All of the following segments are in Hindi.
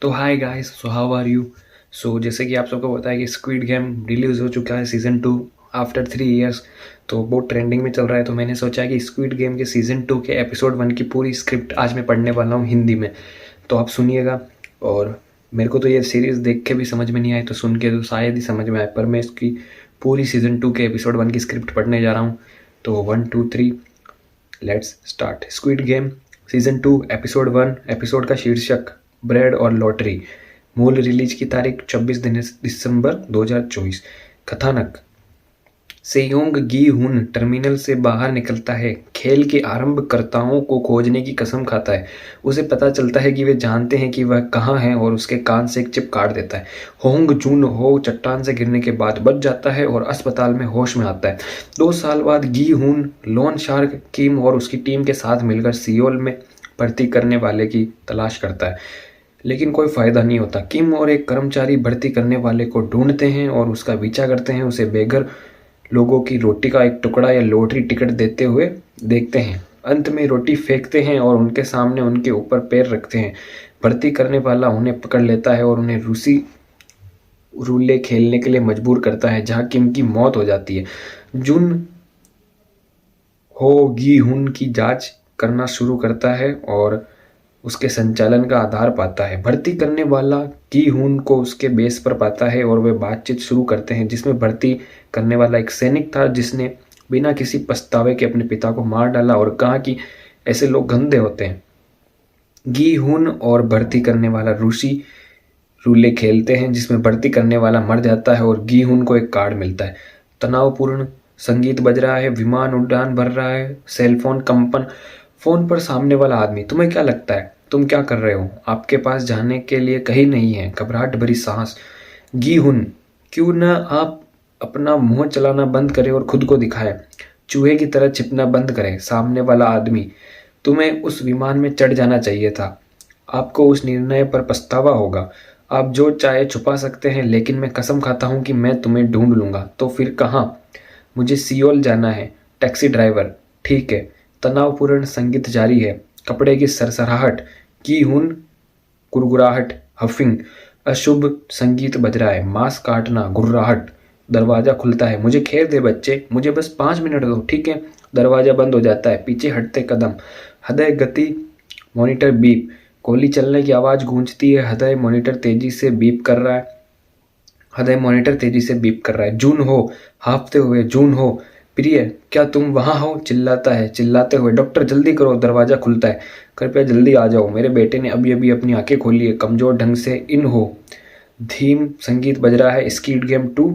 तो hi guys, so how are you. जैसे कि आप सबको पता है कि स्क्विड गेम रिलीज हो चुका है सीज़न 2 आफ्टर 3 इयर्स। तो बहुत ट्रेंडिंग में चल रहा है। तो मैंने सोचा कि स्क्विड गेम के सीज़न 2 के एपिसोड 1 की पूरी स्क्रिप्ट आज मैं पढ़ने वाला हूँ हिंदी में। तो आप सुनिएगा। और मेरे को तो ये सीरीज़ देख के भी समझ में नहीं आई, तो सुन के तो शायद ही समझ में आए, पर मैं इसकी पूरी सीज़न 2 के एपिसोड 1 की स्क्रिप्ट पढ़ने जा रहा हूँ। तो 1 2 3 let's start. Squid game season 2 episode 1। Episode का शीर्षक ब्रेड और लॉटरी। मूल रिलीज की तारीख 24 दिसंबर 2024। कथानक। सेयोंग गी हुन टर्मिनल से बाहर निकलता है। खेल के आरंभकर्ताओं को खोजने की कसम खाता है। उसे पता चलता है कि वे जानते हैं कि वह कहाँ है और उसके कान से एक चिप काट देता है। होंग जून हो चट्टान से गिरने के बाद बच जाता है और अस्पताल में होश में आता है। 2 साल बाद गी हुन लोन शार्क किम और उसकी टीम के साथ मिलकर सियोल में भर्ती करने वाले की तलाश करता है, लेकिन कोई फायदा नहीं होता। किम और एक कर्मचारी भर्ती करने वाले को ढूंढते हैं और उसका पीछा करते हैं। उसे बेघर लोगों की रोटी का एक टुकड़ा या लॉटरी टिकट देते हुए देखते हैं। अंत में रोटी फेंकते हैं और उनके सामने उनके ऊपर पैर रखते हैं। भर्ती करने वाला उन्हें पकड़ लेता है और उन्हें रूसी रूले खेलने के लिए मजबूर करता है, जहां किम की मौत हो जाती है। जुन हो गी हुन की जांच करना शुरू करता है और उसके संचालन का आधार पाता है। भर्ती करने वाला की हुन को उसके बेस पर पाता है और वे बातचीत शुरू करते हैं, जिसमें भर्ती करने वाला एक सैनिक था जिसने बिना किसी पछतावे के अपने पिता को मार डाला और कहा कि ऐसे लोग गंदे होते हैं। गी हुन और भर्ती करने वाला रूसी रूले खेलते हैं, जिसमें भर्ती करने वाला मर जाता है और गी हुन को एक कार्ड मिलता है। तनावपूर्ण संगीत बज रहा है, विमान उड़ान भर रहा है, सेलफोन कंपन। फोन पर सामने वाला आदमी, तुम्हें क्या लगता है तुम क्या कर रहे हो? आपके पास जाने के लिए कहीं नहीं है। घबराहट भरी सांस। गी हुन, क्यों ना आप अपना मुंह चलाना बंद करें और खुद को दिखाएं, चूहे की तरह छिपना बंद करें। सामने वाला आदमी, तुम्हें उस विमान में चढ़ जाना चाहिए था। आपको उस निर्णय पर पछतावा होगा। आप जो चाहे छुपा सकते हैं, लेकिन मैं कसम खाता हूं कि मैं तुम्हें ढूंढ लूंगा। तो फिर कहाँ? मुझे सियोल जाना है। टैक्सी ड्राइवर, ठीक है। तनावपूर्ण संगीत जारी है। कपड़े की सरसराहट, की हुन गुरगुराहट, हफिंग। अशुभ संगीत बज रहा है। मांस काटना, गुर्राहट। दरवाजा खुलता है। मुझे खेर दे बच्चे, मुझे बस 5 मिनट दो, ठीक है। दरवाजा बंद हो जाता है। पीछे हटते कदम। हृदय गति मॉनिटर बीप। गोली चलने की आवाज गूंजती है। हृदय मॉनिटर तेजी से बीप कर रहा है। जून हो हाँफते हुए, जून हो प्रिय, क्या तुम वहां हो? चिल्लाता है चिल्लाते हुए, डॉक्टर जल्दी करो। दरवाजा खुलता है। कृपया जल्दी आ जाओ, मेरे बेटे ने अभी अभी अपनी आंखें खोली है। कमजोर ढंग से इन हो। थीम संगीत बज रहा है। स्क्विड गेम 2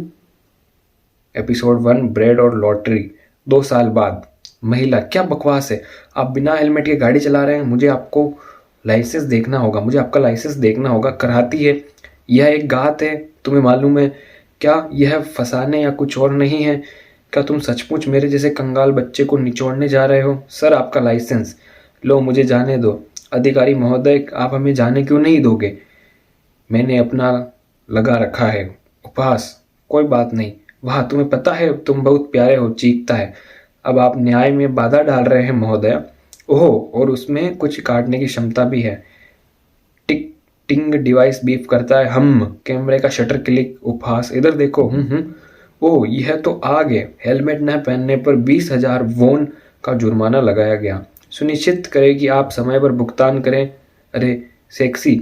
एपिसोड 1 ब्रेड और लॉटरी। 2 साल बाद। महिला, क्या बकवास है, आप बिना हेलमेट के गाड़ी चला रहे हैं। मुझे आपका लाइसेंस देखना होगा। कराती है, यह एक घात है, तुम्हें मालूम है क्या? यह फंसाने या कुछ और नहीं है। क्या तुम सचमुच मेरे जैसे कंगाल बच्चे को निचोड़ने जा रहे हो? सर, आपका लाइसेंस। लो, मुझे जाने दो। अधिकारी महोदय, आप हमें जाने क्यों नहीं दोगे? मैंने अपना लगा रखा है। उपहास, कोई बात नहीं। वाह, तुम्हें पता है तुम बहुत प्यारे हो। चीखता है, अब आप न्याय में बाधा डाल रहे हैं महोदय। ओह, और उसमें कुछ काटने की क्षमता भी है। टिक टिंग डिवाइस बीप करता है। हम कैमरे का शटर क्लिक। उपहास, इधर देखो। ओह, यह तो आग है। हेलमेट न पहनने पर 20,000 वोन का जुर्माना लगाया गया। सुनिश्चित करें कि आप समय पर भुगतान करें। अरे सेक्सी,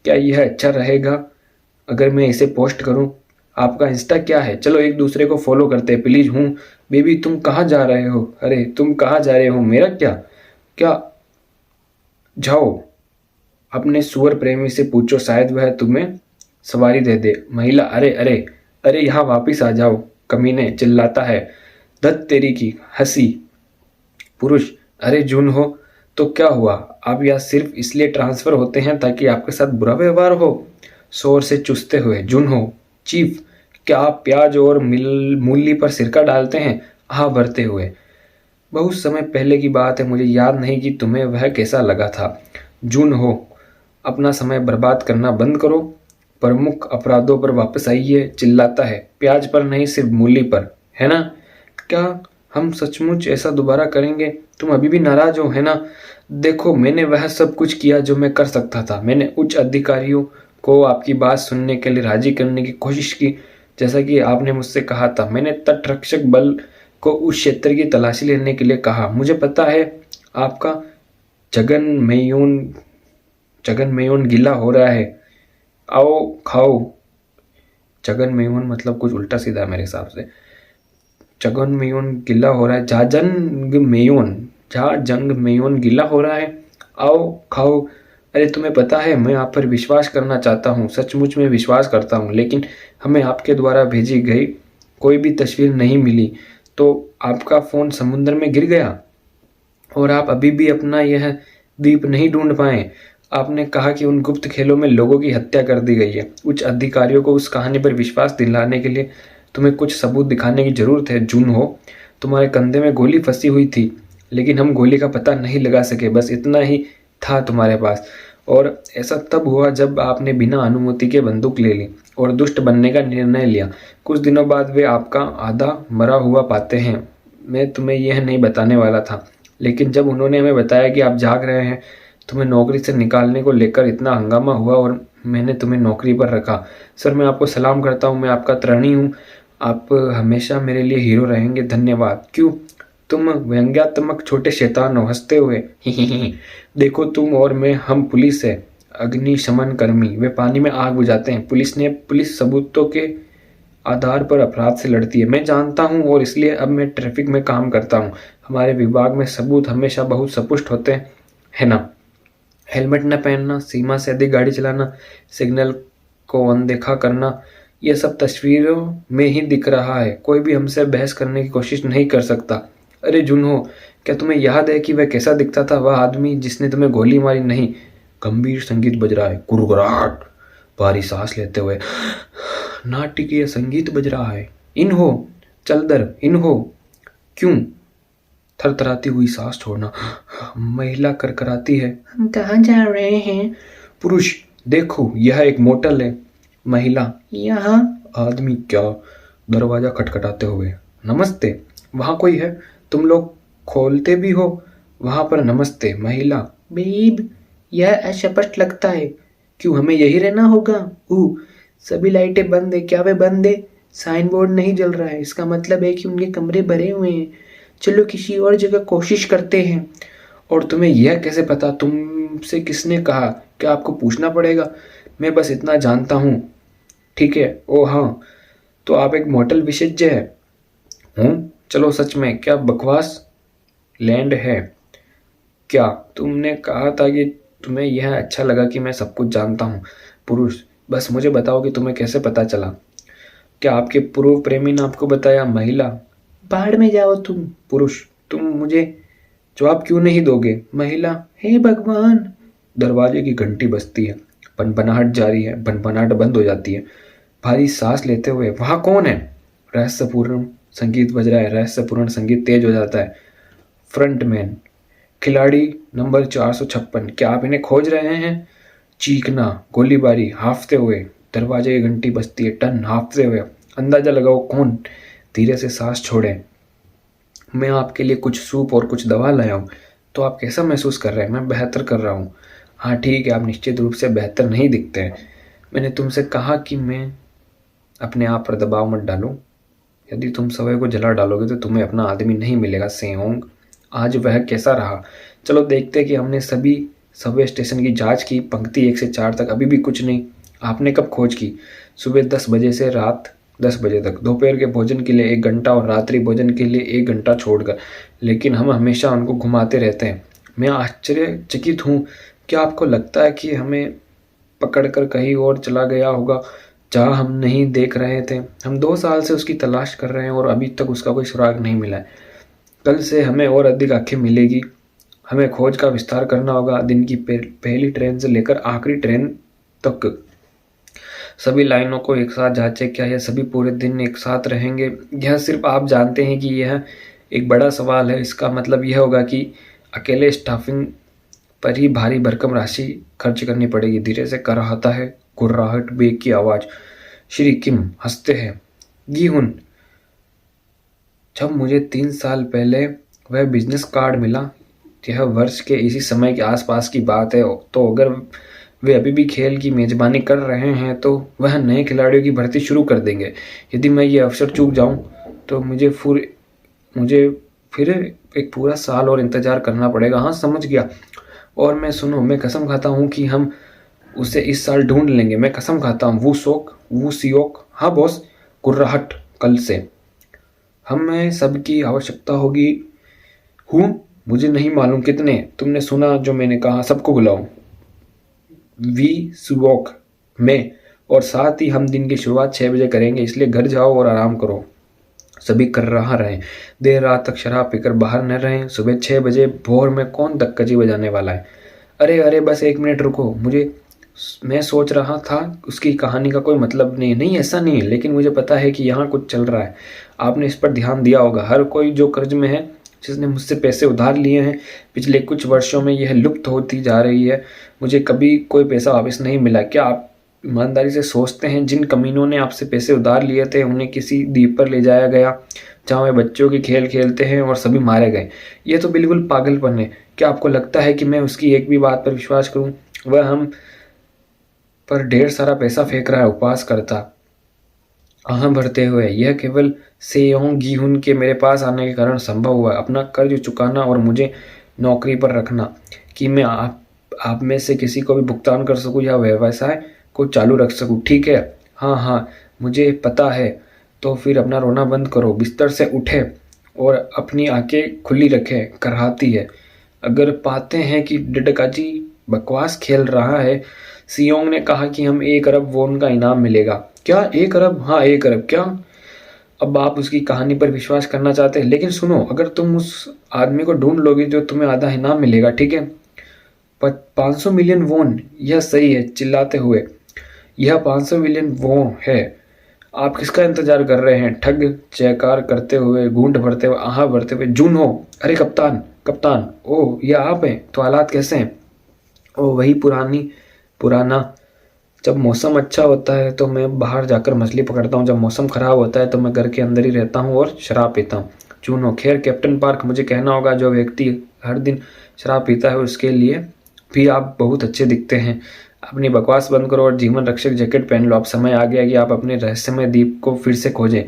क्या यह अच्छा रहेगा अगर मैं इसे पोस्ट करूं? आपका इंस्टा क्या है? चलो एक दूसरे को फॉलो करते हैं प्लीज। हूँ बेबी, तुम कहाँ जा रहे हो? अरे तुम कहाँ जा रहे हो? मेरा क्या क्या जाओ, अपने सुअर प्रेमी से पूछो, शायद वह तुम्हें सवारी दे दे। महिला, अरे अरे अरे, यहाँ वापिस आ जाओ कमीने, चिल्लाता है। धत तेरी की हंसी। पुरुष, अरे जून हो, तो क्या हुआ? आप यहाँ सिर्फ इसलिए ट्रांसफर होते हैं ताकि आपके साथ बुरा व्यवहार हो? शोर से चुसते हुए, जून हो, चीफ, क्या आप प्याज और मूली पर सिरका डालते हैं? हाँ, भरते हुए। बहुत समय पहले की बात है, मुझे याद नहीं कि तुम्हें वह कैसा लगा था। जून हो, अपना समय बर्बाद करना बंद करो, प्रमुख अपराधों पर वापस आइए। चिल्लाता है, प्याज पर नहीं, सिर्फ मूली पर, है ना? क्या हम सचमुच ऐसा दोबारा करेंगे? तुम अभी भी नाराज हो, है ना? देखो, मैंने वह सब कुछ किया जो मैं कर सकता था। मैंने उच्च अधिकारियों को आपकी बात सुनने के लिए राजी करने की कोशिश की, जैसा कि आपने मुझसे कहा था। मैंने तटरक्षक बल को उस क्षेत्र की तलाशी लेने के लिए कहा। मुझे पता है आपका जगन मेयून गीला हो रहा है, आओ खाओ। जगन मेयून मतलब कुछ उल्टा सीधा मेरे हिसाब से। जगन मेयून गिला हो रहा है, जंग मेयून गिला हो रहा है, आओ खाओ। अरे तुम्हें पता है मैं आप पर विश्वास करना चाहता हूँ, सचमुच में विश्वास करता हूँ, लेकिन हमें आपके द्वारा भेजी गई कोई भी तस्वीर नहीं मिली। तो आपका फ़ोन समुद्र में गिर गया और आप अभी भी अपना यह द्वीप नहीं ढूंढ पाए। आपने कहा कि उन गुप्त खेलों में लोगों की हत्या कर दी गई है। उच्च अधिकारियों को उस कहानी पर विश्वास दिलाने के लिए तुम्हें कुछ सबूत दिखाने की जरूरत है। जून हो, तुम्हारे कंधे में गोली फंसी हुई थी, लेकिन हम गोली का पता नहीं लगा सके, बस इतना ही था तुम्हारे पास। और ऐसा तब हुआ जब आपने बिना अनुमति के बंदूक ले ली और दुष्ट बनने का निर्णय लिया। कुछ दिनों बाद वे आपका आधा मरा हुआ पाते हैं। मैं तुम्हें यह नहीं बताने वाला था, लेकिन जब उन्होंने हमें बताया कि आप जाग रहे हैं, तुम्हें नौकरी से निकालने को लेकर इतना हंगामा हुआ और मैंने तुम्हें नौकरी पर रखा। सर, मैं आपको सलाम करता हूँ, मैं आपका ऋणी हूँ। आप हमेशा मेरे लिए हीरो रहेंगे, धन्यवाद। क्यों, तुम व्यंग्यात्मक छोटे शैतान हो, हंसते हुए ही। देखो, तुम और मैं, हम पुलिस है, अग्निशमन कर्मी। वे पानी में आग बुझाते हैं। पुलिस सबूतों के आधार पर अपराध से लड़ती है, मैं जानता हूँ, और इसलिए अब मैं ट्रैफिक में काम करता हूँ। हमारे विभाग में सबूत हमेशा बहुत स्पष्ट होते हैं, है ना? हेलमेट न पहनना, सीमा से अधिक गाड़ी चलाना, सिग्नल को अनदेखा करना, यह सब तस्वीरों में ही दिख रहा है। कोई भी हमसे बहस करने की कोशिश नहीं कर सकता। अरे जुन्हो, क्या तुम्हें याद है कि वह कैसा दिखता था, वह आदमी जिसने तुम्हें गोली मारी? नहीं। गंभीर संगीत बज रहा है, गुरगुराहट, भारी सांस लेते हुए नाटकीय संगीत बज रहा है। इन हो, चल दर, इन हो। क्यों? थरथराती हुई सांस छोड़ना। महिला करकराती है, हम कहाँ जा रहे हैं? पुरुष, देखो यह एक मोटल है। महिला, यहाँ? आदमी, क्या? दरवाजा खटखटाते हुए, नमस्ते, वहाँ कोई है? तुम लोग खोलते भी हो? वहाँ पर नमस्ते। महिला, बेब, यह अस्पष्ट लगता है। क्यों, हमें यही रहना होगा? सभी लाइटें बंद है। क्या वे बंद है? साइन बोर्ड नहीं जल रहा है, इसका मतलब है कि उनके कमरे भरे हुए हैं। चलो किसी और जगह कोशिश करते हैं। और तुम्हें यह कैसे पता? तुमसे किसने कहा? क्या आपको पूछना पड़ेगा? मैं बस इतना जानता हूँ, ठीक है? ओ हाँ, तो आप एक मोटल विशेषज्ञ है? हूँ? चलो सच में, क्या बकवास लैंड है? क्या तुमने कहा था कि तुम्हें यह अच्छा लगा कि मैं सब कुछ जानता हूँ? पुरुष, बस मुझे बताओ कि तुम्हें कैसे पता चला? क्या आपके पूर्व प्रेमी ने आपको बताया? महिला, बाढ़ में जाओ तुम। पुरुष, तुम मुझे जवाब क्यों नहीं दोगे? महिला, हे भगवान। दरवाजे की घंटी बजती है, भनभनाहट जारी है, भनभनाहट बंद हो जाती है। भारी सांस लेते हुए, वहां कौन है? रहस्यपूर्ण संगीत बज रहा है, रहस्यपूर्ण संगीत तेज हो जाता है। फ्रंटमैन, खिलाड़ी नंबर 456, क्या आप इन्हें खोज रहे हैं? चीखना, गोलीबारी, हाफते हुए, दरवाजे की घंटी बजती है, टन, हाफते हुए, अंदाजा लगाओ कौन? धीरे से सांस छोड़ें। मैं आपके लिए कुछ सूप और कुछ दवा लाया हूँ। तो आप कैसा महसूस कर रहे हैं? मैं बेहतर कर रहा हूँ। हाँ ठीक है, आप निश्चित रूप से बेहतर नहीं दिखते हैं। मैंने तुमसे कहा कि मैं अपने आप पर दबाव मत डालो। यदि तुम सवय को जला डालोगे तो तुम्हें अपना आदमी नहीं मिलेगा। सेहोंग, आज वह कैसा रहा? चलो देखते कि हमने सभी सबवे स्टेशन की जांच की, पंक्ति 1 से 4 तक, अभी भी कुछ नहीं। आपने कब खोज की? सुबह 10 बजे से रात 10 बजे तक, दोपहर के भोजन के लिए 1 घंटा और रात्रि भोजन के लिए 1 घंटा छोड़कर। लेकिन हम हमेशा उनको घुमाते रहते हैं। मैं आश्चर्यचकित हूँ। क्या आपको लगता है कि हमें पकड़कर कहीं और चला गया होगा जहाँ हम नहीं देख रहे थे? हम 2 साल से उसकी तलाश कर रहे हैं और अभी तक उसका कोई सुराग नहीं मिला है। कल से हमें और अधिक आंखें मिलेगी। हमें खोज का विस्तार करना होगा। दिन की पहली ट्रेन से लेकर आखिरी ट्रेन तक सभी लाइनों को एक साथ जांचें। क्या यह सभी पूरे दिन एक साथ रहेंगे? यह सिर्फ आप जानते हैं कि यह एक बड़ा सवाल है। इसका मतलब यह होगा कि अकेले स्टाफिंग पर ही भारी भरकम राशि खर्च करनी पड़ेगी। धीरे से कराहता है, गुर्राहट, बेग की आवाज। श्री किम हंसते हैं। गीहुन, जब मुझे 3 साल पहले वह बिजनेस कार्ड मिला, यह वर्ष के इसी समय के आसपास की बात है, तो अगर वे अभी भी खेल की मेजबानी कर रहे हैं तो वह नए खिलाड़ियों की भर्ती शुरू कर देंगे। यदि मैं ये अवसर चूक जाऊं तो मुझे फिर एक पूरा साल और इंतजार करना पड़ेगा। हाँ, समझ गया। और मैं सुनो, मैं कसम खाता हूँ कि हम उसे इस साल ढूंढ लेंगे। मैं कसम खाता हूँ। वू सियोक। हाँ बॉस। कुर्राहट। कल से हमें सबकी आवश्यकता होगी। हूँ। मुझे नहीं मालूम कितने। तुमने सुना जो मैंने कहा, सबको बुलाओ। वी सुवॉक में। और साथ ही हम दिन की शुरुआत 6 बजे करेंगे, इसलिए घर जाओ और आराम करो। सभी कर रहा रहें। देर रात तक शराब पीकर बाहर न रहें। सुबह 6 बजे भोर में कौन दक्कजी बजाने वाला है? अरे अरे, बस 1 मिनट रुको। मैं सोच रहा था उसकी कहानी का कोई मतलब नहीं। नहीं, ऐसा नहीं है, लेकिन मुझे पता है कि यहाँ कुछ चल रहा है। आपने इस पर ध्यान दिया होगा। हर कोई जो कर्ज में है, जिसने मुझसे पैसे उधार लिए हैं, पिछले कुछ वर्षों में यह लुप्त होती जा रही है। मुझे कभी कोई पैसा वापस नहीं मिला। क्या आप ईमानदारी से सोचते हैं जिन कमीनों ने आपसे पैसे उधार लिए थे उन्हें किसी द्वीप पर ले जाया गया जहाँ वे बच्चों के खेल खेलते हैं और सभी मारे गए? ये तो बिल्कुल पागलपन है। क्या आपको लगता है कि मैं उसकी एक भी बात पर विश्वास करूं? वह हम पर ढेर सारा पैसा फेंक रहा है। उपवास करता आह भरते हुए, यह केवल सेयोंग गीहुन के मेरे पास आने के कारण संभव हुआ। अपना कर्ज चुकाना और मुझे नौकरी पर रखना कि मैं आप में से किसी को भी भुगतान कर सकूं या व्यवसाय को चालू रख सकूं। ठीक है। हाँ हाँ, मुझे पता है। तो फिर अपना रोना बंद करो, बिस्तर से उठे और अपनी आंखें खुली रखें। कराहती है। अगर पाते हैं कि डडकाजी बकवास खेल रहा है। सियोंग ने कहा कि हम 1 अरब वोन का इनाम मिलेगा। क्या 1 अरब? हाँ, 1 अरब। क्या अब आप उसकी कहानी पर विश्वास करना चाहते हैं? लेकिन सुनो, अगर तुम उस आदमी को ढूंढ लोगे जो तुम्हें आधा इनाम मिलेगा, ठीक है? 500 मिलियन वोन, यह सही है। चिल्लाते हुए, यह 500 मिलियन वो है। आप किसका इंतजार कर रहे हैं? ठग जयकार करते हुए, घूंट भरते हुए, आहा भरते हुए, जून हो। अरे कप्तान, कप्तान, ओह ये आप हैं? तो हालात कैसे हैं? ओ वही पुराना। जब मौसम अच्छा होता है तो मैं बाहर जाकर मछली पकड़ता हूँ। जब मौसम खराब होता है तो मैं घर के अंदर ही रहता हूँ और शराब पीता हूँ। चूनो, खैर कैप्टन पार्क, मुझे कहना होगा जो व्यक्ति हर दिन शराब पीता है उसके लिए भी आप बहुत अच्छे दिखते हैं। अपनी बकवास बंद करो और जीवन रक्षक जैकेट पहन लो। अब समय आ गया कि आप अपने रहस्यमय द्वीप को फिर से खोजें।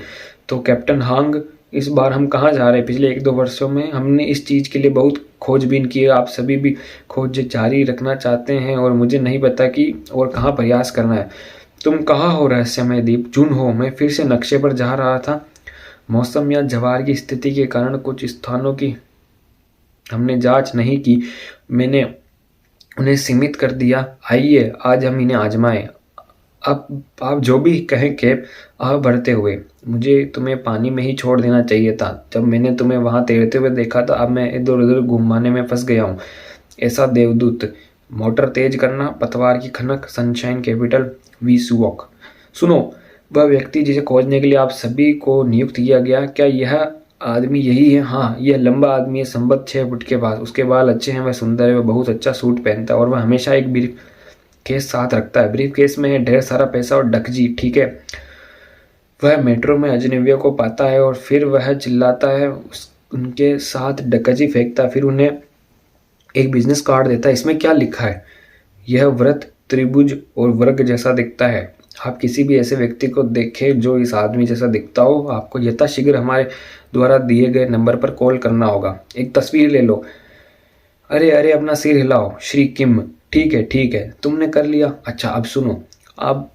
तो कैप्टन हांग, इस बार हम कहाँ जा रहे हैं? पिछले 1-2 वर्षों में हमने इस चीज़ के लिए बहुत खोजबीन की है। आप सभी भी खोज जारी रखना चाहते हैं और मुझे नहीं पता कि और कहाँ प्रयास करना है। तुम कहाँ हो रहस्यमय द्वीप? जून हो। मैं फिर से नक्शे पर जा रहा था। मौसम या जवार की स्थिति के कारण कुछ स्थानों की हमने जांच नहीं की। मैंने उन्हें सीमित कर दिया। आइए आज हम इन्हें आजमाएं। अब आप जो भी कहें कैप। आह भरते हुए, मुझे तुम्हें पानी में ही छोड़ देना चाहिए था जब मैंने तुम्हें वहां तैरते हुए देखा था। अब मैं इधर उधर घुमाने में फंस गया हूँ। ऐसा देवदूत। मोटर तेज करना, पतवार की खनक, सनशाइन कैपिटल, वी सुवॉक। सुनो, वह व्यक्ति जिसे खोजने के लिए आप सभी को नियुक्त किया गया, क्या यह आदमी यही है? हाँ, यह लंबा आदमी है, संभवतः 6 फुट के पास। उसके बाल अच्छे हैं, वह सुंदर है, वह बहुत अच्छा सूट पहनता है और वह हमेशा एक ब्रीफ केस साथ रखता है। ब्रीफ केस में है ढेर सारा पैसा और डकजी। ठीक है। वह मेट्रो में अजनबियों को पाता है और फिर वह चिल्लाता है, उनके साथ डकजी फेंकता है, फिर उन्हें एक बिजनेस कार्ड देता है। इसमें क्या लिखा है? यह व्रत त्रिभुज और वर्ग जैसा दिखता है। आप किसी भी ऐसे व्यक्ति को देखें जो इस आदमी जैसा दिखता हो, आपको यथाशीघ्र हमारे द्वारा दिए गए नंबर पर कॉल करना होगा। एक तस्वीर ले लो। अरे अरे, अपना सिर हिलाओ श्री किम। ठीक है ठीक है, तुमने कर लिया। अच्छा अब सुनो, आप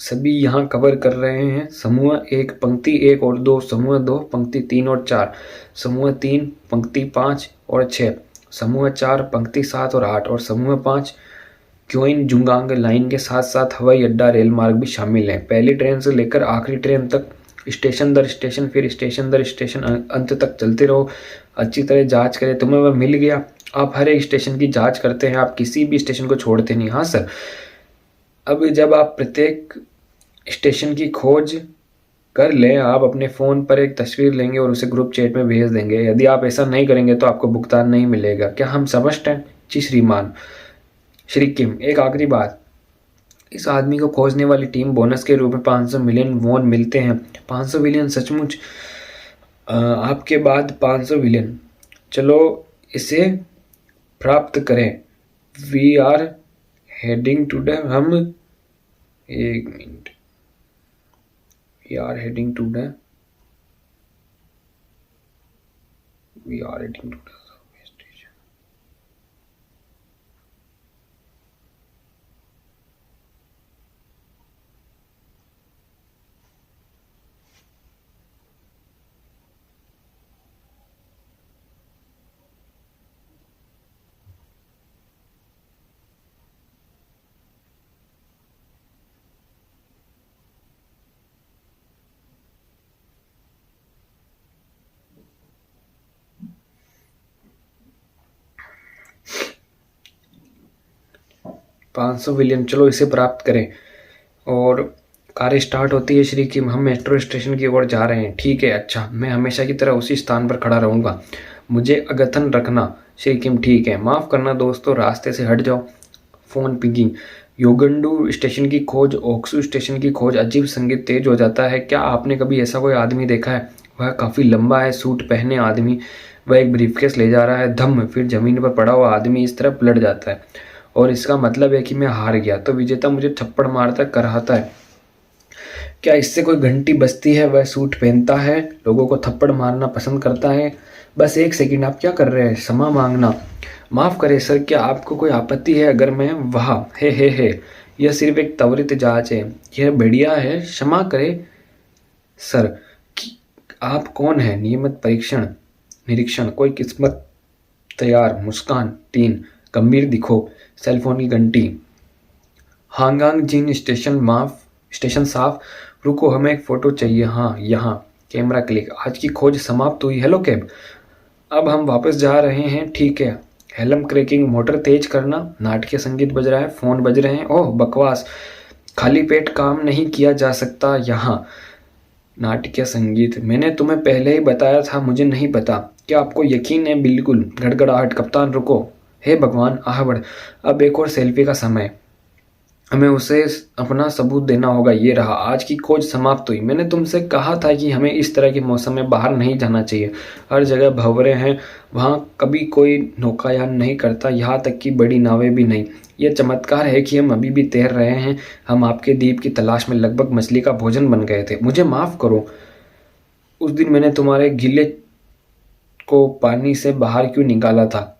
सभी यहाँ कवर कर रहे हैं समूह 1 पंक्ति 1 और 2, समूह 2 पंक्ति 3 और 4, समूह 3 पंक्ति 5 और 6, समूह 4 पंक्ति 7 और 8 और समूह 5 क्योइन जुंगांग लाइन के साथ साथ हवाई अड्डा रेल मार्ग भी शामिल है। पहली ट्रेन से लेकर आखिरी ट्रेन तक, स्टेशन दर स्टेशन, फिर स्टेशन दर स्टेशन अंत तक चलते रहो। अच्छी तरह जांच करें। तुम्हें वह मिल गया? आप हर एक स्टेशन की जांच करते हैं, आप किसी भी स्टेशन को छोड़ते नहीं? हाँ सर। अब जब आप प्रत्येक स्टेशन की खोज कर लें, आप अपने फ़ोन पर एक तस्वीर लेंगे और उसे ग्रुप चैट में भेज देंगे। यदि आप ऐसा नहीं करेंगे तो आपको भुगतान नहीं मिलेगा। क्या हम समझते हैं? जी श्रीमान। श्री किम, एक आखिरी बात। इस आदमी को खोजने वाली टीम बोनस के रूप में 500 मिलियन वोन मिलते हैं। 500 मिलियन सचमुच? आपके बाद 500 मिलियन। चलो इसे प्राप्त करें। वी आर हेडिंग टुडे हम, एक minute, we are heading today, we are heading today. 500 William, चलो इसे प्राप्त करें। और कार स्टार्ट होती है श्री किम, हम मेट्रो स्टेशन की ओर जा रहे हैं। ठीक है, अच्छा, मैं हमेशा की तरह उसी स्थान पर खड़ा रहूंगा, मुझे अगथन रखना। श्री किम, ठीक है, माफ़ करना दोस्तों, रास्ते से हट जाओ। फ़ोन पिंगिंग, योगंडू स्टेशन की खोज, ओक्सू स्टेशन की खोज। अजीब संगीत तेज हो जाता है। क्या आपने कभी ऐसा कोई आदमी देखा है? वह काफ़ी लंबा है, सूट पहने आदमी, वह एक ब्रीफकेस ले जा रहा है। धम, फिर जमीन पर पड़ा हुआ आदमी इस तरह पलट जाता है और इसका मतलब है कि मैं हार गया। तो विजेता मुझे थप्पड़ मारता कराहता है। क्या इससे कोई घंटी बजती है? वह सूट पहनता है, लोगों को थप्पड़ मारना पसंद करता है। बस एक सेकंड, आप क्या कर रहे हैं? क्षमा मांगना। माफ़ करें सर, क्या आपको कोई आपत्ति है अगर मैं वहाँ? हे, यह सिर्फ एक त्वरित जांच है, यह बढ़िया है, क्षमा करें सर। आप कौन हैं? नियमित परीक्षण निरीक्षण, कोई किस्मत तैयार। मुस्कान 3, गंभीर दिखो। सेलफोन की घंटी। हांगकांग जिन स्टेशन साफ। रुको, हमें एक फ़ोटो चाहिए। हाँ, यहाँ। Camera click. आज की खोज समाप्त हुई। हेलो कैब, अब हम वापस जा रहे हैं। ठीक है। हेलम क्रैकिंग, मोटर तेज करना। नाटकीय संगीत बज रहा है, फ़ोन बज रहे हैं। ओह बकवास, खाली पेट काम नहीं किया जा सकता यहाँ। नाटकीय संगीत, मैंने तुम्हें पहले ही बताया था, मुझे नहीं पता। क्या आपको यकीन है? बिल्कुल। गड़गड़ाहट, कप्तान रुको। हे भगवान, आहवड़, अब एक और सेल्फी का समय, हमें उसे अपना सबूत देना होगा। ये रहा, आज की खोज समाप्त हुई। मैंने तुमसे कहा था कि हमें इस तरह के मौसम में बाहर नहीं जाना चाहिए। हर जगह भंवरे हैं, वहाँ कभी कोई नौकायान नहीं करता, यहाँ तक कि बड़ी नावें भी नहीं। यह चमत्कार है कि हम अभी भी तैर रहे हैं। हम आपके द्वीप की तलाश में लगभग मछली का भोजन बन गए थे। मुझे माफ़ करो, उस दिन मैंने तुम्हारे गीले को पानी से बाहर क्यों निकाला था?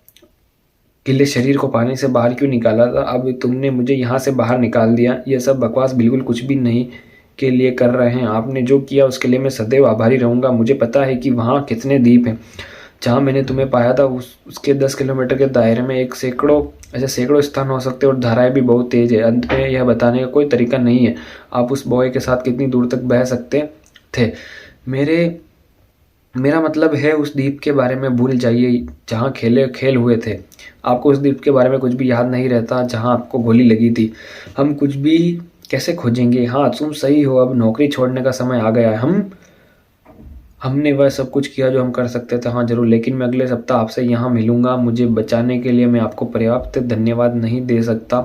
गीले शरीर को पानी से बाहर क्यों निकाला था? अब तुमने मुझे यहाँ से बाहर निकाल दिया। ये सब बकवास बिल्कुल कुछ भी नहीं के लिए कर रहे हैं। आपने जो किया उसके लिए मैं सदैव आभारी रहूँगा। मुझे पता है कि वहाँ कितने द्वीप हैं जहाँ मैंने तुम्हें पाया था। उसके 10 किलोमीटर के दायरे में एक सैकड़ों स्थान हो सकते हैं और धाराएं भी बहुत तेज है। अंत में यह बताने का कोई तरीका नहीं है आप उस बॉय के साथ कितनी दूर तक बह सकते थे। मेरा मतलब है, उस द्वीप के बारे में भूल जाइए जहाँ खेल हुए थे। आपको उस द्वीप के बारे में कुछ भी याद नहीं रहता जहाँ आपको गोली लगी थी। हम कुछ भी कैसे खोजेंगे? हाँ, तुम सही हो, अब नौकरी छोड़ने का समय आ गया है। हमने वह सब कुछ किया जो हम कर सकते थे। हाँ जरूर, लेकिन मैं अगले सप्ताह आपसे यहाँ मिलूंगा। मुझे बचाने के लिए मैं आपको पर्याप्त धन्यवाद नहीं दे सकता।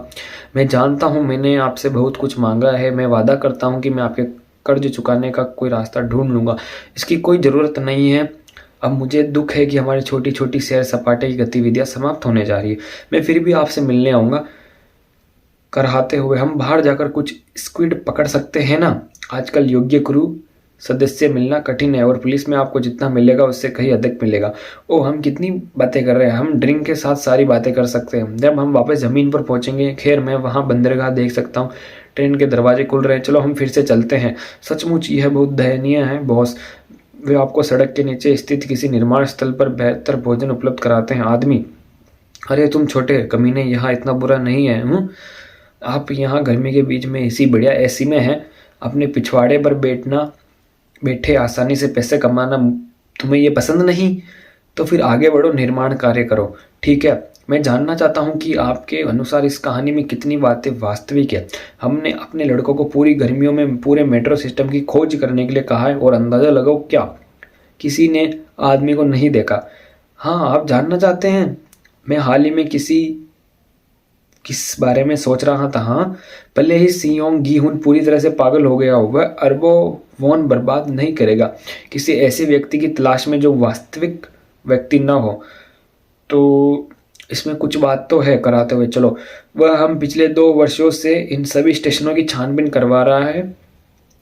मैं जानता हूँ मैंने आपसे बहुत कुछ मांगा है। मैं वादा करता हूँ कि मैं आपके कर्ज चुकाने का कोई रास्ता ढूंढ लूँगा। इसकी कोई ज़रूरत नहीं है। अब मुझे दुख है कि हमारी छोटी छोटी सैर सपाटे की गतिविधियाँ समाप्त होने जा रही है। मैं फिर भी आपसे मिलने आऊँगा। कराहते हुए, हम बाहर जाकर कुछ स्क्विड पकड़ सकते हैं ना? आजकल योग्य क्रू सदस्य मिलना कठिन है और पुलिस में आपको जितना मिलेगा उससे कहीं अधिक मिलेगा। ओह, हम कितनी बातें कर रहे हैं। हम ड्रिंक के साथ सारी बातें कर सकते हैं। जब हम वापस ज़मीन पर पहुंचेंगे, खैर मैं वहां बंदरगाह देख सकता हूँ। ट्रेन के दरवाजे खुल रहे हैं। चलो हम फिर से चलते हैं। सचमुच यह बहुत दयनीय है बॉस। वे आपको सड़क के नीचे स्थित किसी निर्माण स्थल पर बेहतर भोजन उपलब्ध कराते हैं। आदमी, अरे तुम छोटे कमीने, यहाँ इतना बुरा नहीं है। आप यहाँ गर्मी के बीच में इसी बढ़िया एसी में हैं, अपने पिछवाड़े पर बैठे आसानी से पैसे कमाना तुम्हें ये पसंद नहीं? तो फिर आगे बढ़ो, निर्माण कार्य करो। ठीक है, मैं जानना चाहता हूँ कि आपके अनुसार इस कहानी में कितनी बातें वास्तविक है। हमने अपने लड़कों को पूरी गर्मियों में पूरे मेट्रो सिस्टम की खोज करने के लिए कहा है और अंदाज़ा लगाओ क्या किसी ने आदमी को नहीं देखा। हाँ, आप जानना चाहते हैं मैं हाल ही में किस बारे में सोच रहा था? हाँ, भले ही सियोंग गीहुन पूरी तरह से पागल हो गया हो, वह अरबों वॉन बर्बाद नहीं करेगा किसी ऐसे व्यक्ति की तलाश में जो वास्तविक व्यक्ति न हो। तो इसमें कुछ बात तो है, कराते हुए चलो। वह हम पिछले 2 वर्षों से इन सभी स्टेशनों की छानबीन करवा रहा है।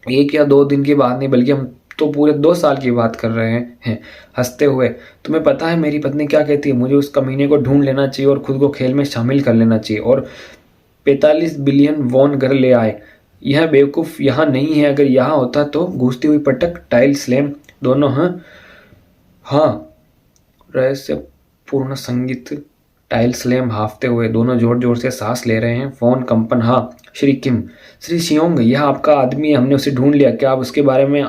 1 या 2 दिन की बात नहीं, बल्कि हम तो पूरे 2 साल की बात कर रहे हैं। हंसते हुए, तुम्हें पता है मेरी पत्नी क्या कहती है? मुझे उस कमीने को ढूंढ लेना चाहिए और खुद को खेल में शामिल कर लेना चाहिए और 45 बिलियन वॉन घर ले आए। यह बेवकूफ़ यहाँ नहीं है, अगर यहाँ होता तो। घुसती हुई पटक, टाइल स्लैम दोनों। हाँ हाँ, रहस्यपूर्ण संगीत, टाइल स्लैम, हाफते हुए, दोनों जोर जोर से सांस ले रहे हैं। फोन कंपन। हाँ श्री किम, श्री शियोंग, यह आपका आदमी है, हमने उसे ढूंढ लिया। क्या आप उसके बारे में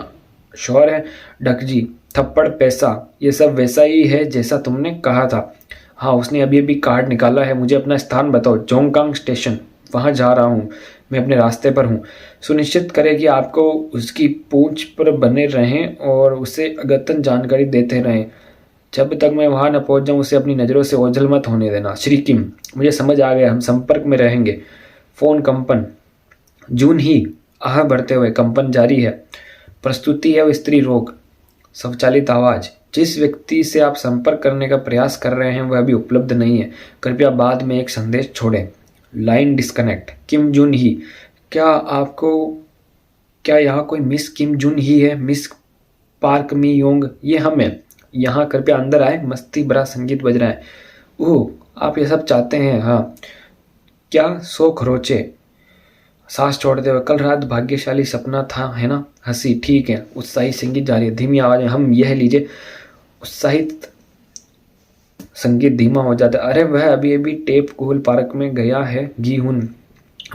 श्योर है? डकजी, थप्पड़, पैसा, ये सब वैसा ही है जैसा तुमने कहा था। हाँ, उसने अभी अभी कार्ड निकाला है। मुझे अपना स्थान बताओ। जोंगकांग स्टेशन। वहाँ जा रहा हूँ, मैं अपने रास्ते पर हूँ। सुनिश्चित करें कि आपको उसकी पूंछ पर बने रहें और उसे अद्यतन जानकारी देते रहें। जब तक मैं वहाँ न पहुँच जाऊँ उसे अपनी नज़रों से ओझल मत होने देना। श्री किम, मुझे समझ आ गया, हम संपर्क में रहेंगे। फ़ोन कंपन। जून ही आह भरते हुए, कंपन जारी है। प्रस्तुति है स्त्री रोग। स्वचालित आवाज़, जिस व्यक्ति से आप संपर्क करने का प्रयास कर रहे हैं वह अभी उपलब्ध नहीं है, कृपया बाद में एक संदेश छोड़ें। Line disconnect. किम जून ही, क्या यहाँ कोई मिस किम जून ही है? मिस पार्क मी योंग, ये हम हैं। यहाँ कृपया अंदर आए, मस्ती भरा संगीत बज रहा है। ओह, आप ये सब चाहते हैं? हाँ। क्या सो खरोचे, सांस छोड़ते हुए, कल रात भाग्यशाली सपना था, है ना? हंसी, ठीक है। उत्साही संगीत जारी है, धीमी आवाज में, हम यह लीजिए। उत्साहित संगीत धीमा हो जाता है। अरे वह अभी अभी टेप कोल पार्क में गया है गीहुन,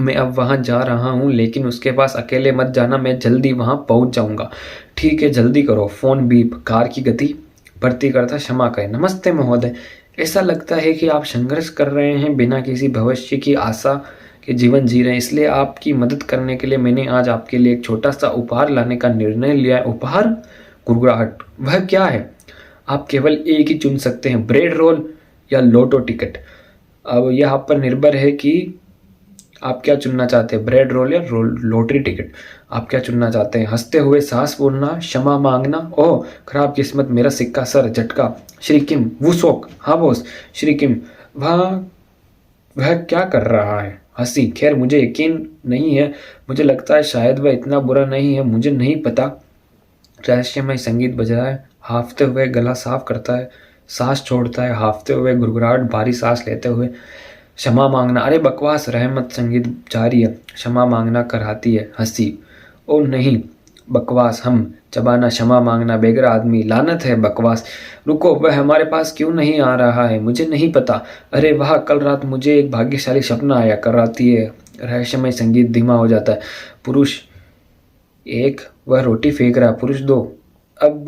मैं अब वहाँ जा रहा हूँ, लेकिन उसके पास अकेले मत जाना, मैं जल्दी वहाँ पहुँच जाऊँगा। ठीक है, जल्दी करो। फ़ोन बीप, कार की गति बढ़ती करता, क्षमा करें। नमस्ते महोदय, ऐसा लगता है कि आप संघर्ष कर रहे हैं, बिना किसी भविष्य की आशा के जीवन जी रहे हैं, इसलिए आपकी मदद करने के लिए मैंने आज आपके लिए एक छोटा सा उपहार लाने का निर्णय लिया है। उपहार? गुड़गुड़ाहट। वह क्या है? आप केवल एक ही चुन सकते हैं, ब्रेड रोल या लोटो टिकट। अब यह आप पर निर्भर है कि आप क्या चुनना चाहते हैं, ब्रेड रोल या लॉटरी टिकट। आप क्या चुनना चाहते हैं? हंसते हुए, सांस बोलना, क्षमा मांगना। ओह खराब किस्मत, मेरा सिक्का, सर झटका। श्री किम, वुसोक। हाँ बॉस। श्री किम, वह क्या कर रहा है? हंसी, खैर मुझे यकीन नहीं है, मुझे लगता है शायद वह इतना बुरा नहीं है, मुझे नहीं पता। रहस्यमय संगीत बज रहा है। हाफते हुए गला साफ करता है, सांस छोड़ता है, हाफते हुए गुड़गुड़ाहट, भारी सांस लेते हुए, क्षमा मांगना। अरे बकवास, रहमत संगीत जारी है। क्षमा मांगना कराती है। हंसी, ओ नहीं बकवास, हम चबाना, क्षमा मांगना, बेगर आदमी, लानत है, बकवास। रुको, वह हमारे पास क्यों नहीं आ रहा है? मुझे नहीं पता। अरे वाह, कल रात मुझे एक भाग्यशाली सपना आया, कराती है। रहस्यमय संगीत धीमा हो जाता है। पुरुष 1, वह रोटी फेंक रहा है। पुरुष 2, अब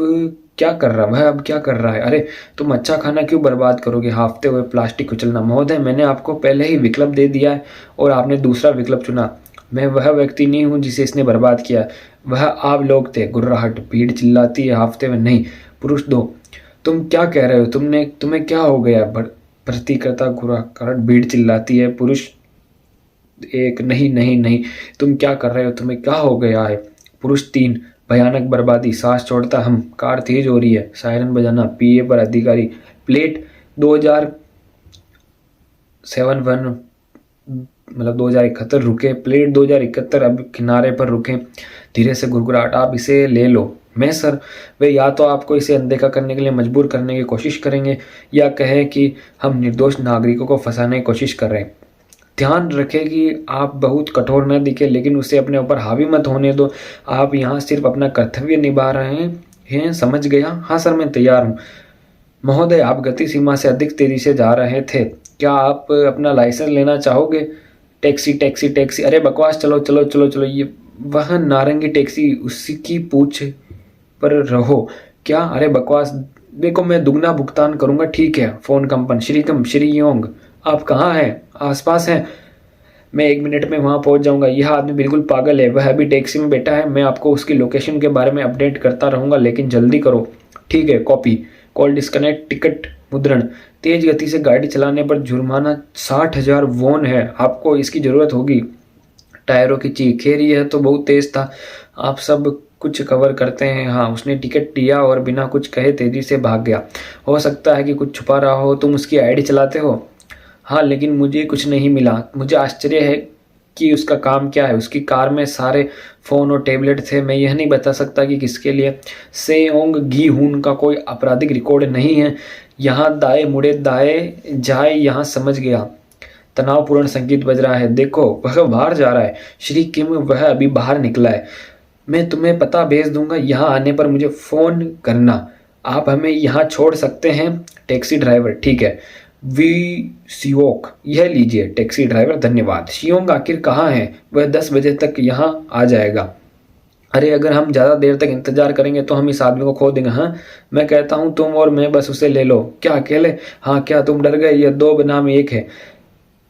क्या कर रहा? वह अब क्या कर रहा है? अरे तुम अच्छा खाना क्यों बर्बाद करोगे? हाफते हुए, प्लास्टिक कुचलना। महोदय, मैंने आपको पहले ही विकल्प दे दिया है और आपने दूसरा विकल्प चुना। मैं वह व्यक्ति नहीं हूँ जिसे इसने बर्बाद किया, वह आप लोग थे। गुर्राहट, भीड़ चिल्लाती है। हाफते हुए, नहीं। पुरुष 2, तुम क्या कह रहे हो? तुम्हें क्या हो गया? प्रतिकर्ता, गुर्राहट, भीड़ चिल्लाती है। पुरुष 1, नहीं नहीं नहीं, तुम क्या कर रहे हो? तुम्हें क्या हो गया है? पुरुष 3, भयानक बर्बादी, सांस छोड़ता, हम, कार तेज हो रही है, सायरन बजाना, पीए पर अधिकारी। प्लेट 2071, मतलब 2071 रुके। प्लेट 2071 अब किनारे पर रुके। धीरे से गुड़गुड़ाहट, आप इसे ले लो। मैं सर, वे या तो आपको इसे अनदेखा करने के लिए मजबूर करने की कोशिश करेंगे या कहें कि हम निर्दोष नागरिकों को फंसाने की कोशिश कर रहे हैं। ध्यान रखें कि आप बहुत कठोर न दिखे, लेकिन उसे अपने ऊपर हावी मत होने दो। आप यहाँ सिर्फ अपना कर्तव्य निभा रहे हैं, समझ गया? हाँ सर, मैं तैयार हूँ। महोदय, आप गति सीमा से अधिक तेजी से जा रहे थे, क्या आप अपना लाइसेंस लेना चाहोगे? टैक्सी टैक्सी टैक्सी, अरे बकवास, चलो चलो चलो चलो। ये वह नारंगी टैक्सी, उसी की पूछ पर रहो। क्या? अरे बकवास, देखो मैं दुगना भुगतान करूंगा। ठीक है। फोन कंपन। श्री योंग, आप कहाँ हैं? आसपास हैं? मैं 1 मिनट में वहाँ पहुँच जाऊँगा। यह आदमी बिल्कुल पागल है, वह अभी टैक्सी में बैठा है। मैं आपको उसकी लोकेशन के बारे में अपडेट करता रहूँगा, लेकिन जल्दी करो। ठीक है। कॉपी, कॉल डिस्कनेक्ट, टिकट मुद्रण। तेज गति से गाड़ी चलाने पर जुर्माना 60,000 वॉन है, आपको इसकी ज़रूरत होगी। टायरों की चीख, खैर यह तो बहुत तेज था, आप सब कुछ कवर करते हैं। हाँ, उसने टिकट लिया और बिना कुछ कहे तेजी से भाग गया। हो सकता है कि कुछ छुपा रहा हो। तुम उसकी आईडी चलाते हो? हाँ, लेकिन मुझे कुछ नहीं मिला। मुझे आश्चर्य है कि उसका काम क्या है। उसकी कार में सारे फ़ोन और टैबलेट थे। मैं यह नहीं बता सकता कि किसके लिए। सेओंग गी हुन का कोई आपराधिक रिकॉर्ड नहीं है। यहाँ दाएं मुड़े दाएं जाए, यहाँ समझ गया। तनावपूर्ण संगीत बज रहा है। देखो, वह बाहर जा रहा है। श्री किम, वह अभी बाहर निकला है। मैं तुम्हें पता भेज दूंगा। यहाँ आने पर मुझे फ़ोन करना। आप हमें यहाँ छोड़ सकते हैं। टैक्सी ड्राइवर, ठीक है। वी सियोक, यह लीजिए। टैक्सी ड्राइवर, धन्यवाद। शियोंग आखिर कहाँ है? वह 10 बजे तक यहाँ आ जाएगा। अरे, अगर हम ज़्यादा देर तक इंतजार करेंगे तो हम इस आदमी को खो देंगे। हाँ, मैं कहता हूँ तुम और मैं बस उसे ले लो। क्या अकेले? हाँ, क्या तुम डर गए? यह दो बनाम एक है।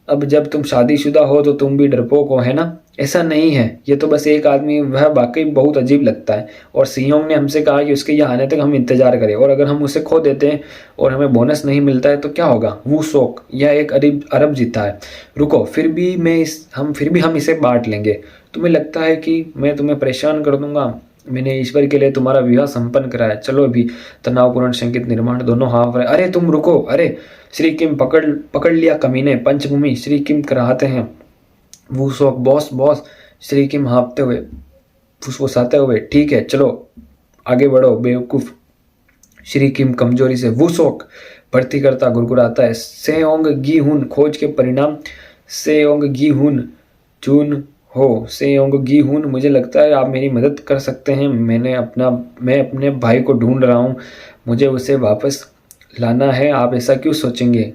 अब जब तुम शादीशुदा हो तो तुम भी डरपोक हो, है ना? ऐसा नहीं है, ये तो बस एक आदमी। वह वाकई बहुत अजीब लगता है। और सियोंग ने हमसे कहा कि उसके यहाँ आने तक हम इंतजार करें, और अगर हम उसे खो देते हैं और हमें बोनस नहीं मिलता है तो क्या होगा? वो शोक, यह एक अरब जीता है। रुको, फिर भी हम इसे बांट लेंगे। तुम्हें लगता है कि मैं तुम्हें परेशान कर दूंगा? मैंने ईश्वर के लिए तुम्हारा विवाह संपन्न कराया। चलो अभी। तनावपूर्ण संगीत निर्माण, दोनों हाँफ रहे। अरे तुम रुको। अरे, श्री किम, पकड़ लिया कमीने। पंचभूमि, श्री किम कराहते हैं। वो शौक, बॉस बॉस। श्री किम हाँफते हुए, फुसफुसाते हुए, ठीक है चलो आगे बढ़ो बेवकूफ। श्री किम कमजोरी से वो शौक भर्ती करता गुरगुराता है। सेओंग गी हुन, खोज के परिणाम। सेओंग गी हुन, चून हो। सेओंग गी हुन, मुझे लगता है आप मेरी मदद कर सकते हैं। मैं अपने भाई को ढूंढ रहा हूँ। मुझे उसे वापस लाना है। आप ऐसा क्यों सोचेंगे?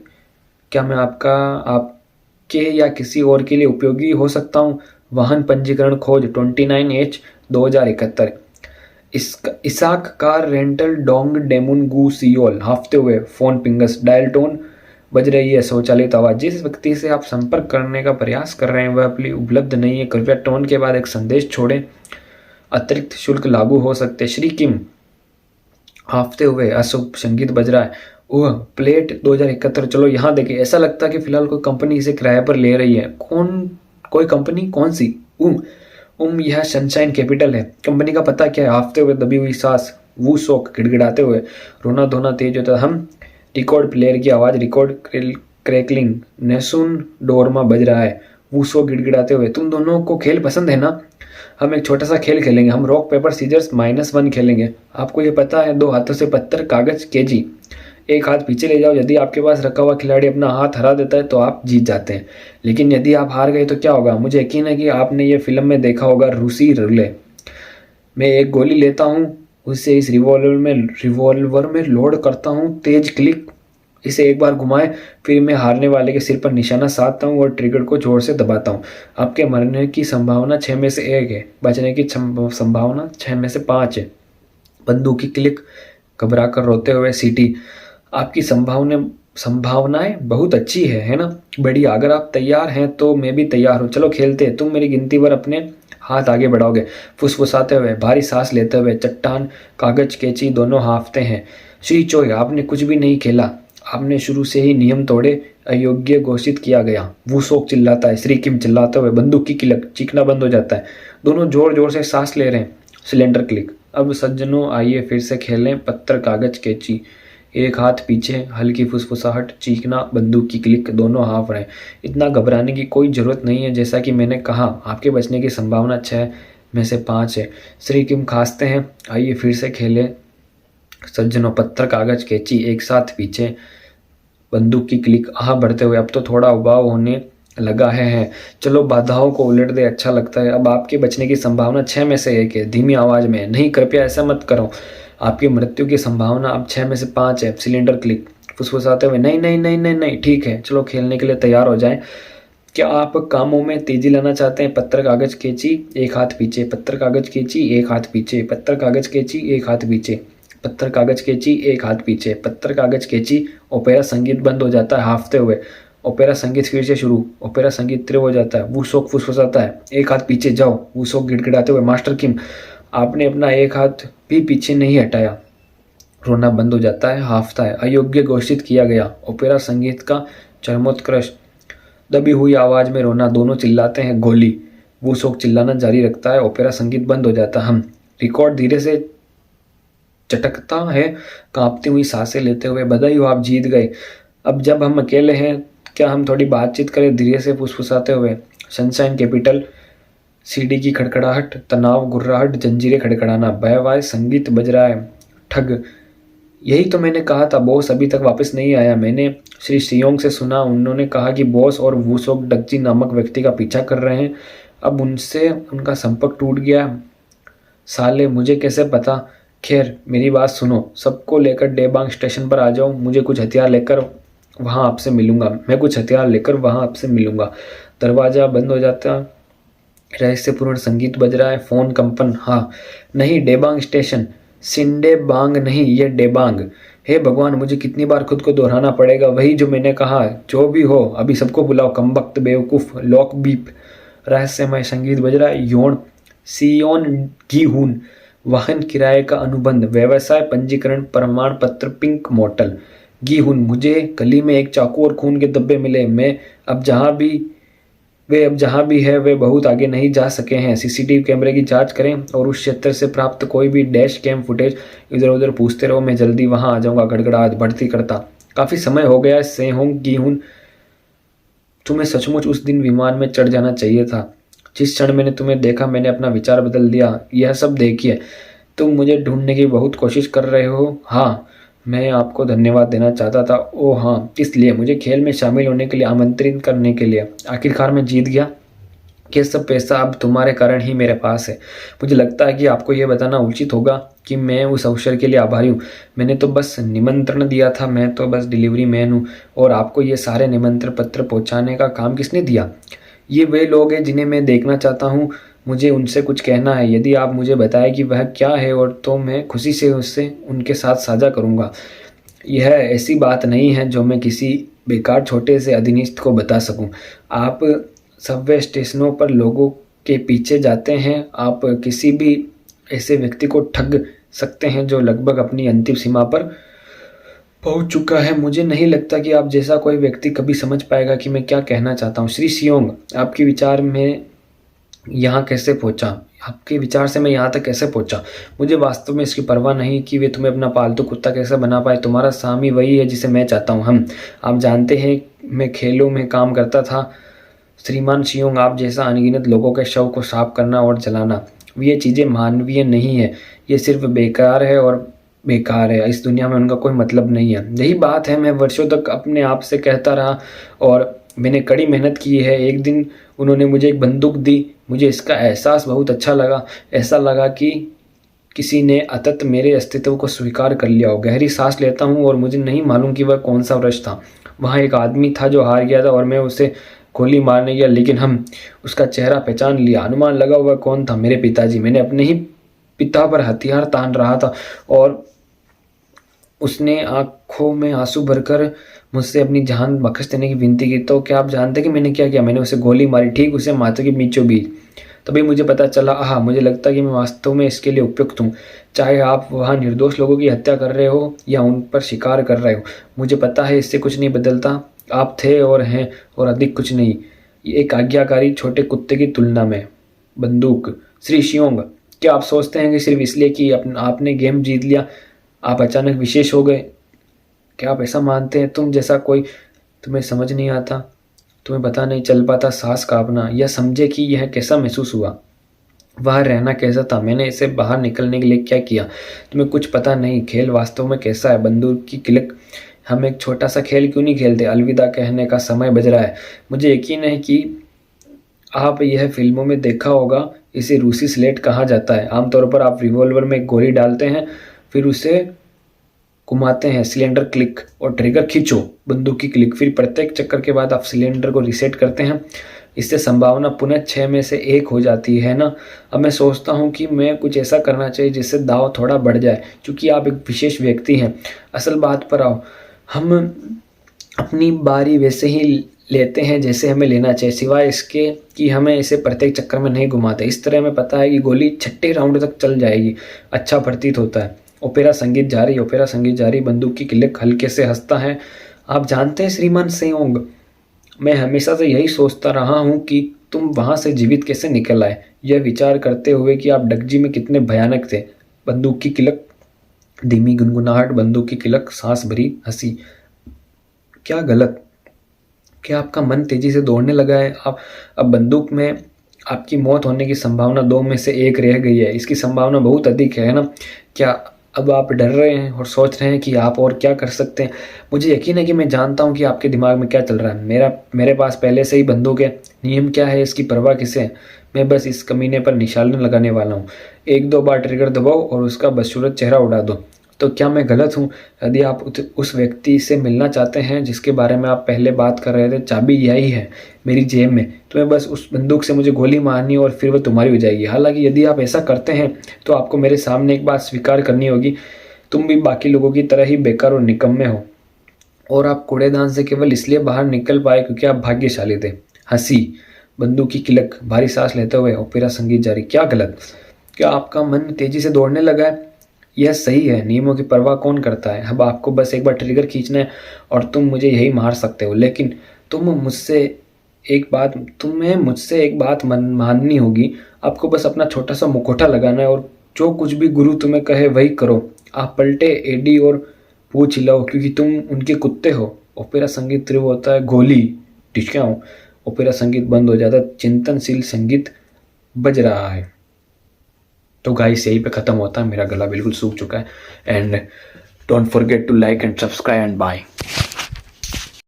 क्या मैं आपके या किसी और के लिए उपयोगी हो सकता हूँ? वाहन पंजीकरण खोज 29H 2071। Isaac car rental Dongdaemun gu Seoul. हाफते हुए फोन पिंगस। डायल टोन बज रही है स्वचालित आवाज। जिस व्यक्ति से आप संपर्क करने का प्रयास कर रहे हैं वह अपनी उपलब्ध नहीं है। कृपया टोन के बाद एक संदेश छोड़ें। अतिरिक्त शुल्क लागू हो सकते। श्री किम हाफते हुए, अशुभ संगीत बज रहा है। ओह, प्लेट 2071। चलो यहाँ देखिए। ऐसा लगता है कि फिलहाल कोई कंपनी इसे किराए पर ले रही है। कोई कंपनी? कौन सी? यह सनशाइन कैपिटल है। कंपनी का पता क्या है? हाफते हुए, दबी हुई सांस। वो शोक गिड़गिड़ाते हुए, रोना धोना तेज होता। हम रिकॉर्ड प्लेयर की आवाज़, रिकॉर्ड क्रैकलिंग। नेसुन डोरमा बज रहा है। वो शोक गिड़गिड़ाते हुए, तुम दोनों को खेल पसंद है ना? हम एक छोटा सा खेल खेलेंगे। हम रॉक पेपर सीजर्स -1 खेलेंगे। आपको ये पता है, 2 हाथों से पत्थर कागज केजी। एक हाथ पीछे ले जाओ। यदि आपके पास रखा हुआ खिलाड़ी अपना हाथ हरा देता है तो आप जीत जाते हैं। लेकिन यदि आप हार गए तो क्या होगा? मुझे यकीन है कि आपने ये फिल्म में देखा होगा, रूसी रूले। मैं एक गोली लेता हूँ, उसे इस रिवॉल्वर में लोड करता हूँ। तेज क्लिक। इसे एक बार घुमाएं, फिर मैं हारने वाले के सिर पर निशाना साधता हूँ और ट्रिगर को जोर से दबाता हूँ। आपके मरने की संभावना 6 में से 1 है। बचने की संभावना 6 में से 5 है। बंदूक की क्लिक। घबरा कर रोते हुए सीटी। आपकी संभावनाएं बहुत अच्छी है ना? बढ़िया। अगर आप तैयार हैं तो मैं भी तैयार हूँ। चलो खेलते हैं। तुम मेरी गिनती पर अपने हाथ आगे बढ़ाओगे। फुसफुसाते हुए, भारी सांस लेते हुए, चट्टान कागज कैंची दोनों हाँफते हैं। श्री चोई, आपने कुछ भी नहीं खेला। आपने शुरू से ही नियम तोड़े। अयोग्य घोषित किया गया। वो शोक चिल्लाता है। श्री किम चिल्लाते हुए, बंदूक की किलक। चीखना बंद हो जाता है। दोनों जोर जोर से सांस ले रहे हैं। Cylinder click. अब सज्जनों, आइए फिर से खेलें पत्थर कागज कैंची। एक हाथ पीछे, हल्की फुसफुसाहट, चीखना, बंदूक की क्लिक। दोनों हाँफ रहे हैं। इतना घबराने की कोई ज़रूरत नहीं है। जैसा कि मैंने कहा, आपके बचने की संभावना 6 में से 5 है। श्री किम खांसते हैं। आइए फिर से खेलें सज्जनों, पत्थर कागज कैंची। एक साथ पीछे, बंदूक की क्लिक। आह बढ़ते हुए, अब तो थोड़ा उबाऊ होने लगा है। चलो बाधाओं को उलट दे, अच्छा लगता है। अब आपके बचने की संभावना 6 में से 1 है। धीमी आवाज़ में, नहीं कृपया ऐसा मत करो। आपकी मृत्यु की संभावना अब 6 में से 5 है। Cylinder click. फुसफुसाते हुए, नहीं नहीं नहीं नहीं नहीं, ठीक है चलो खेलने के लिए तैयार हो जाएं। क्या आप कामों में तेजी लाना चाहते हैं? पत्थर कागज कैंची। एक हाथ पीछे। पत्थर कागज कैंची। एक हाथ पीछे। पत्थर कागज कैंची। एक हाथ पीछे। पत्थर कागज कैंची। एक हाथ पीछे। पत्थर कागज कैंची। ओपेरा संगीत बंद हो जाता है हाफते हुए। ओपेरा संगीत फिर से शुरू। ओपेरा संगीत तीव्र हो जाता है। वो शोक फुसफुसाता है, एक हाथ पीछे जाओ। वो शोक गिड़गिड़ाते हुए, मास्टर किम आपने अपना एक हाथ भी पीछे नहीं हटाया। रोना बंद हो जाता है, हाफता है। अयोग्य घोषित किया गया। ओपेरा संगीत का चरमोत्कर्ष। दबी हुई आवाज में रोना। दोनों चिल्लाते हैं, गोली। वो शोक चिल्लाना जारी रखता है। ओपेरा संगीत बंद हो जाता है। हम रिकॉर्ड धीरे से चटकता है, कांपती हुई सांसें लेते हुए, बधाई हो आप जीत गए। अब जब हम अकेले हैं क्या हम थोड़ी बातचीत करें? धीरे से फुसफुसाते हुए। सनशाइन कैपिटल, सीढ़ी की खड़खड़ाहट, तनाव, गुर्राहट, जंजीरें खड़खड़ाना, भयवाय संगीत बज रहा है। ठग, यही तो मैंने कहा था, बॉस अभी तक वापस नहीं आया। मैंने श्री सियोंग से सुना, उन्होंने कहा कि बॉस और वूसोक डकजी नामक व्यक्ति का पीछा कर रहे हैं। अब उनसे उनका संपर्क टूट गया। साले, मुझे कैसे पता? खैर, मेरी बात सुनो, सबको लेकर डेबांग स्टेशन पर आ जाओ। मुझे कुछ हथियार लेकर वहाँ आपसे मिलूंगा। मैं कुछ हथियार लेकर वहाँ आपसे मिलूंगा। दरवाज़ा बंद हो जाता, रहस्यपूर्ण संगीत बज रहा है। फोन कंपन। हाँ, नहीं, डेबांग स्टेशन, सिंडे बांग नहीं, ये डेबांग। हे भगवान, मुझे कितनी बार खुद को दोहराना पड़ेगा? वही जो मैंने कहा। जो भी हो, अभी सबको बुलाओ, कमबख्त बेवकूफ़। लॉक बीप, रहस्यमय संगीत बज रहा है। योन सियोन गीहून, वाहन किराए का अनुबंध, व्यवसाय पंजीकरण प्रमाण पत्र, पिंक मोटल। गीहून, मुझे गली में एक चाकू और खून के धब्बे मिले। अब जहाँ भी है वे बहुत आगे नहीं जा सके हैं। सीसीटीवी कैमरे की जांच करें और उस क्षेत्र से प्राप्त कोई भी डैश कैम फुटेज इधर उधर पूछते रहो। मैं जल्दी वहां आ जाऊंगा। गड़गड़ाहट बढ़ती करता, काफी समय हो गया है सेहोंग गीहून, तुम्हें सचमुच उस दिन विमान में चढ़ जाना चाहिए था। जिस क्षण मैंने तुम्हें देखा मैंने अपना विचार बदल दिया। यह सब देखिए, तुम मुझे ढूंढने की बहुत कोशिश कर रहे हो। हाँ, मैं आपको धन्यवाद देना चाहता था। ओह हाँ, इसलिए मुझे खेल में शामिल होने के लिए आमंत्रित करने के लिए। आखिरकार मैं जीत गया। ये सब पैसा अब तुम्हारे कारण ही मेरे पास है। मुझे लगता है कि आपको यह बताना उचित होगा कि मैं उस अवसर के लिए आभारी हूँ। मैंने तो बस निमंत्रण दिया था, मैं तो बस डिलीवरी मैन हूँ। और आपको ये सारे निमंत्रण पत्र पहुँचाने का काम किसने दिया? ये वे लोग हैं जिन्हें मैं देखना चाहता हूँ। मुझे उनसे कुछ कहना है। यदि आप मुझे बताएं कि वह क्या है और तो मैं खुशी से उससे उनके साथ साझा करूँगा। यह ऐसी बात नहीं है जो मैं किसी बेकार छोटे से अधीनस्थ को बता सकूं। आप सबवे स्टेशनों पर लोगों के पीछे जाते हैं। आप किसी भी ऐसे व्यक्ति को ठग सकते हैं जो लगभग अपनी अंतिम सीमा पर पहुंच चुका है। मुझे नहीं लगता कि आप जैसा कोई व्यक्ति कभी समझ पाएगा कि मैं क्या कहना चाहता हूँ। श्री सियोंग, आपके विचार में यहाँ कैसे पहुंचा? आपके विचार से मैं यहाँ तक कैसे पहुंचा? मुझे वास्तव में इसकी परवाह नहीं कि वे तुम्हें अपना पालतू कुत्ता कैसे बना पाए। तुम्हारा स्वामी वही है जिसे मैं चाहता हूँ। आप जानते हैं, मैं खेलों में काम करता था। श्रीमान सियोंग, आप जैसा अनगिनत लोगों के शव को साफ करना और जलाना, ये चीज़ें मानवीय नहीं है। ये सिर्फ बेकार है और बेकार है। इस दुनिया में उनका कोई मतलब नहीं है। यही बात है, मैं वर्षों तक अपने आप से कहता रहा और मैंने कड़ी मेहनत की है। एक दिन उन्होंने मुझे एक बंदूक दी। मुझे इसका एहसास बहुत अच्छा लगा। ऐसा लगा कि किसी ने अतत मेरे अस्तित्व को स्वीकार कर लिया हो। गहरी सांस लेता हूँ और मुझे नहीं मालूम कि वह कौन सा वृक्ष था। वहाँ एक आदमी था जो हार गया था और मैं उसे गोली मारने गया, लेकिन उसका चेहरा पहचान लिया। अनुमान लगा हुआ कौन था? मेरे पिताजी। मैंने अपने ही पिता पर हथियार तान रहा था और उसने आंखों में आंसू भरकर मुझसे अपनी जान बख्श देने की विनती की। तो क्या आप जानते कि मैंने क्या किया? मैंने उसे गोली मारी, ठीक उसे माथे के बीचों बीच। तभी मुझे पता चला, मुझे लगता है कि मैं वास्तव में इसके लिए उपयुक्त हूँ। चाहे आप वहाँ निर्दोष लोगों की हत्या कर रहे हो या उन पर शिकार कर रहे हो, मुझे पता है इससे कुछ नहीं बदलता। आप थे और हैं और अधिक कुछ नहीं। एक आज्ञाकारी छोटे कुत्ते की तुलना में। बंदूक। श्री शियोंग, क्या आप सोचते हैं कि सिर्फ इसलिए कि आपने गेम जीत लिया आप अचानक विशेष हो गए? क्या आप ऐसा मानते हैं? तुम जैसा कोई, तुम्हें समझ नहीं आता, तुम्हें पता नहीं चल पाता सांस कांपना, या समझे कि यह कैसा महसूस हुआ, वहाँ रहना कैसा था, मैंने इसे बाहर निकलने के लिए क्या किया। तुम्हें कुछ पता नहीं खेल वास्तव में कैसा है। बंदूक की क्लिक। हम एक छोटा सा खेल क्यों नहीं खेलते? अलविदा कहने का समय बज रहा है। मुझे यकीन है कि आप यह फिल्मों में देखा होगा। इसे रूसी स्लेट कहा जाता है। आमतौर पर आप रिवॉल्वर में एक गोली डालते हैं, फिर उसे घुमाते हैं, सिलेंडर क्लिक और ट्रिगर खींचो, बंदूक की क्लिक। फिर प्रत्येक चक्कर के बाद आप सिलेंडर को रीसेट करते हैं। इससे संभावना पुनः 6 में से 1 हो जाती है ना। अब मैं सोचता हूँ कि मैं कुछ ऐसा करना चाहिए जिससे दाव थोड़ा बढ़ जाए, क्योंकि आप एक विशेष व्यक्ति हैं। असल बात पर आओ, हम अपनी बारी वैसे ही लेते हैं जैसे हमें लेना चाहिए, सिवाय इसके कि हमें इसे प्रत्येक चक्कर में नहीं घुमाते। इस तरह हमें पता है कि गोली 6ठे राउंड तक चल जाएगी। अच्छा प्रतीत होता है। ओपेरा संगीत जारी, ओपेरा संगीत जारी। बंदूक की क्लिक। हल्के से हंसता है। आप जानते हैं श्रीमान सेओंग, मैं हमेशा से यही सोचता रहा हूँ कि तुम वहाँ से जीवित कैसे निकल आए, यह विचार करते हुए कि आप डगजी में कितने भयानक थे। बंदूक की क्लिक। धीमी गुनगुनाहट। बंदूक की क्लिक। सांस भरी हंसी। क्या गलत, क्या आपका मन तेज़ी से दौड़ने लगा है? आप अब बंदूक में आपकी मौत होने की संभावना 2 में से 1 रह गई है। इसकी संभावना बहुत अधिक है ना? क्या अब आप डर रहे हैं और सोच रहे हैं कि आप और क्या कर सकते हैं? मुझे यकीन है कि मैं जानता हूँ कि आपके दिमाग में क्या चल रहा है। मेरे पास पहले से ही बंदूक है। नियम क्या है, इसकी परवाह किसे है? मैं बस इस कमीने पर निशाना लगाने वाला हूँ। 1-2 बार ट्रिगर दबाओ और उसका बदसूरत चेहरा उड़ा दो। तो क्या मैं गलत हूँ? यदि आप उस व्यक्ति से मिलना चाहते हैं जिसके बारे में आप पहले बात कर रहे थे, चाबी यही है मेरी जेब में। तुम्हें बस उस बंदूक से मुझे गोली मारनी और फिर वो तुम्हारी हो जाएगी। हालाँकि यदि आप ऐसा करते हैं तो आपको मेरे सामने एक बात स्वीकार करनी होगी, तुम भी बाकी लोगों की तरह ही बेकार और निकम्मे हो और आप कूड़ेदान से केवल इसलिए बाहर निकल पाए क्योंकि आप भाग्यशाली थे। हँसी, बंदूक की किलक, भारी सांस लेते हुए ओपेरा संगीत जारी। क्या गलत? क्या आपका मन तेज़ी से दौड़ने लगा है? यह सही है, नियमों की परवाह कौन करता है? अब आपको बस एक बार ट्रिगर खींचना है और तुम मुझे यही मार सकते हो। लेकिन तुम्हें मुझसे एक बात माननी होगी। आपको बस अपना छोटा-सा मुखौटा लगाना है और जो कुछ भी गुरु तुम्हें कहे वही करो। आप पलटे एडी और पूछ हिलाओ क्योंकि तुम उनके कुत्ते हो। ओपेरा संगीत तीव्र होता है, गोली, ढिचकियाँ, ओपेरा संगीत बंद हो जाता है, चिंतनशील संगीत बज रहा है। तो गाइस यहीं पे ख़त्म होता है, मेरा गला बिल्कुल सूख चुका है and don't forget to like and subscribe and bye.